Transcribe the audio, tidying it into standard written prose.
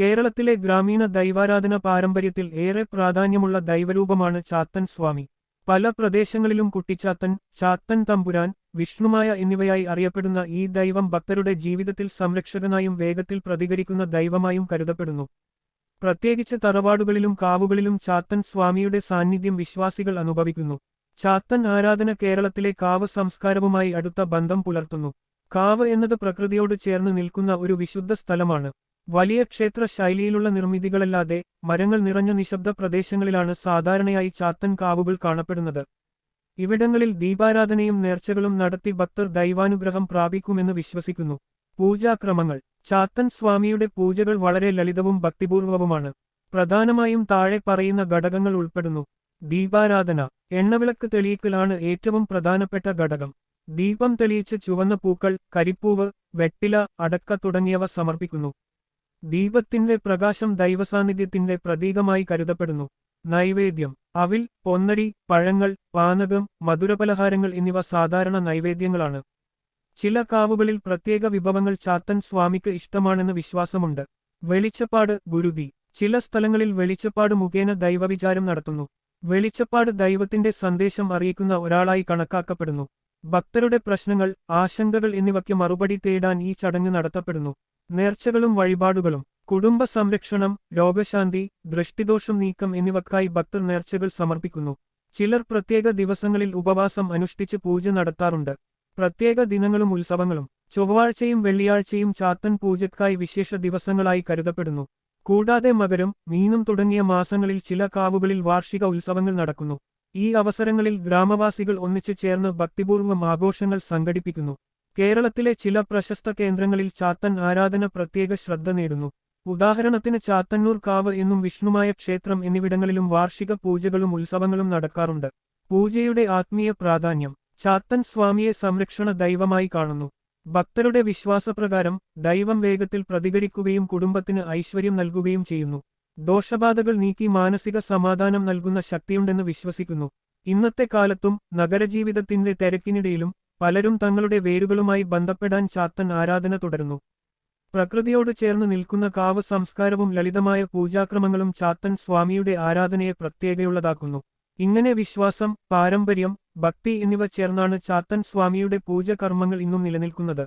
കേരളത്തിലെ ഗ്രാമീണ ദൈവാരാധന പാരമ്പര്യത്തിൽ ഏറെ പ്രാധാന്യമുള്ള ദൈവരൂപമാണ് ചാത്തൻ സ്വാമി. പല പ്രദേശങ്ങളിലും കുട്ടിച്ചാത്തൻ, ചാത്തൻ തമ്പുരാൻ, വിഷ്ണുമായ എന്നിവയായി അറിയപ്പെടുന്ന ഈ ദൈവം ഭക്തരുടെ ജീവിതത്തിൽ സംരക്ഷകനായും വേഗത്തിൽ പ്രതികരിക്കുന്ന ദൈവമായും കരുതപ്പെടുന്നു. പ്രത്യേകിച്ച് തറവാടുകളിലും കാവുകളിലും ചാത്തൻ സ്വാമിയുടെ സാന്നിധ്യം വിശ്വാസികൾ അനുഭവിക്കുന്നു. ചാത്തൻ ആരാധന കേരളത്തിലെ കാവ് സംസ്കാരവുമായി അടുത്ത ബന്ധം പുലർത്തുന്നു. കാവ് എന്നത് പ്രകൃതിയോട് ചേർന്ന് നിൽക്കുന്ന ഒരു വിശുദ്ധ സ്ഥലമാണ്. വലിയ ക്ഷേത്ര ശൈലിയിലുള്ള നിർമ്മിതികളല്ലാതെ മരങ്ങൾ നിറഞ്ഞ നിശബ്ദ പ്രദേശങ്ങളിലാണ് സാധാരണയായി ചാത്തൻ കാവുകൾ കാണപ്പെടുന്നത്. ഇവിടങ്ങളിൽ ദീപാരാധനയും നേർച്ചകളും നടത്തി ഭക്തർ ദൈവാനുഗ്രഹം പ്രാപിക്കുമെന്ന് വിശ്വസിക്കുന്നു. പൂജാക്രമങ്ങൾ. ചാത്തൻ സ്വാമിയുടെ പൂജകൾ വളരെ ലളിതവും ഭക്തിപൂർവവുമാണ്. പ്രധാനമായും താഴെ പറയുന്ന ഘടകങ്ങൾ ഉൾപ്പെടുന്നു. ദീപാരാധന. എണ്ണവിളക്ക് തെളിയിക്കലാണ് ഏറ്റവും പ്രധാനപ്പെട്ട ഘടകം. ദീപം തെളിയിച്ച് ചുവന്ന പൂക്കൾ, കരിപ്പൂവ്, വെറ്റില, അടക്ക തുടങ്ങിയവ സമർപ്പിക്കുന്നു. ദീപത്തിന്റെ പ്രകാശം ദൈവസാന്നിധ്യത്തിന്റെ പ്രതീകമായി കരുതപ്പെടുന്നു. നൈവേദ്യം. അവിൽ, പൊന്നരി, പഴങ്ങൾ, പാനകം, മധുരപലഹാരങ്ങൾ എന്നിവ സാധാരണ നൈവേദ്യങ്ങളാണ്. ചില കാവുകളിൽ പ്രത്യേക വിഭവങ്ങൾ ചാത്തൻ സ്വാമിക്ക് ഇഷ്ടമാണെന്ന് വിശ്വാസമുണ്ട്. വെളിച്ചപ്പാട്, ഗുരുതി. ചില സ്ഥലങ്ങളിൽ വെളിച്ചപ്പാട് മുഖേന ദൈവവിചാരം നടത്തുന്നു. വെളിച്ചപ്പാട് ദൈവത്തിന്റെ സന്ദേശം അറിയിക്കുന്ന ഒരാളായി കണക്കാക്കപ്പെടുന്നു. ഭക്തരുടെ പ്രശ്നങ്ങൾ, ആശങ്കകൾ എന്നിവയ്ക്ക് മറുപടി തേടാൻ ഈ ചടങ്ങ് നടത്തപ്പെടുന്നു. നേർച്ചകളും വഴിപാടുകളും. കുടുംബ സംരക്ഷണം, രോഗശാന്തി, ദൃഷ്ടിദോഷം നീക്കം എന്നിവക്കായി ഭക്തർ നേർച്ചകൾ സമർപ്പിക്കുന്നു. ചിലർ പ്രത്യേക ദിവസങ്ങളിൽ ഉപവാസം അനുഷ്ഠിച്ച് പൂജ നടത്താറുണ്ട്. പ്രത്യേക ദിനങ്ങളും ഉത്സവങ്ങളും. ചൊവ്വാഴ്ചയും വെള്ളിയാഴ്ചയും ചാത്തൻ പൂജയ്ക്കായി വിശേഷ ദിവസങ്ങളായി കരുതപ്പെടുന്നു. കൂടാതെ മകരം, മീനം തുടങ്ങിയ മാസങ്ങളിൽ ചില കാവുകളിൽ വാർഷിക ഉത്സവങ്ങൾ നടക്കുന്നു. ഈ അവസരങ്ങളിൽ ഗ്രാമവാസികൾ ഒന്നിച്ചു ചേർന്ന് ഭക്തിപൂർവ്വം ആഘോഷങ്ങൾ സംഘടിപ്പിക്കുന്നു. കേരളത്തിലെ ചില പ്രശസ്ത കേന്ദ്രങ്ങളിൽ ചാത്തൻ ആരാധന പ്രത്യേക ശ്രദ്ധ നേടുന്നു. ഉദാഹരണത്തിന് ചാത്തന്നൂർ കാവ് എന്നും വിഷ്ണുമായ ക്ഷേത്രം എന്നിവിടങ്ങളിലും വാർഷിക പൂജകളും ഉത്സവങ്ങളും നടക്കാറുണ്ട്. പൂജയുടെ ആത്മീയ പ്രാധാന്യം. ചാത്തൻ സ്വാമിയെ സംരക്ഷണ ദൈവമായി കാണുന്നു. ഭക്തരുടെ വിശ്വാസപ്രകാരം ദൈവം വേഗത്തിൽ പ്രതികരിക്കുകയും കുടുംബത്തിന് ഐശ്വര്യം നൽകുകയും ചെയ്യുന്നു. ദോഷബാധകൾ നീക്കി മാനസിക സമാധാനം നൽകുന്ന ശക്തിയുണ്ടെന്ന് വിശ്വസിക്കുന്നു. ഇന്നത്തെ കാലത്തും നഗരജീവിതത്തിന്റെ തിരക്കിനിടയിലും പലരും തങ്ങളുടെ വേരുകളുമായി ബന്ധപ്പെടാൻ ചാത്തൻ ആരാധന തുടരുന്നു. പ്രകൃതിയോട് ചേർന്ന് നിൽക്കുന്ന കാവ് സംസ്കാരവും ലളിതമായ പൂജാക്രമങ്ങളും ചാത്തൻ സ്വാമിയുടെ ആരാധനയെ പ്രത്യേകയുള്ളതാക്കുന്നു. ഇങ്ങനെ വിശ്വാസം, പാരമ്പര്യം, ഭക്തി എന്നിവ ചേർന്നാണ് ചാത്തൻ സ്വാമിയുടെ പൂജകർമ്മങ്ങൾ ഇന്നും നിലനിൽക്കുന്നത്.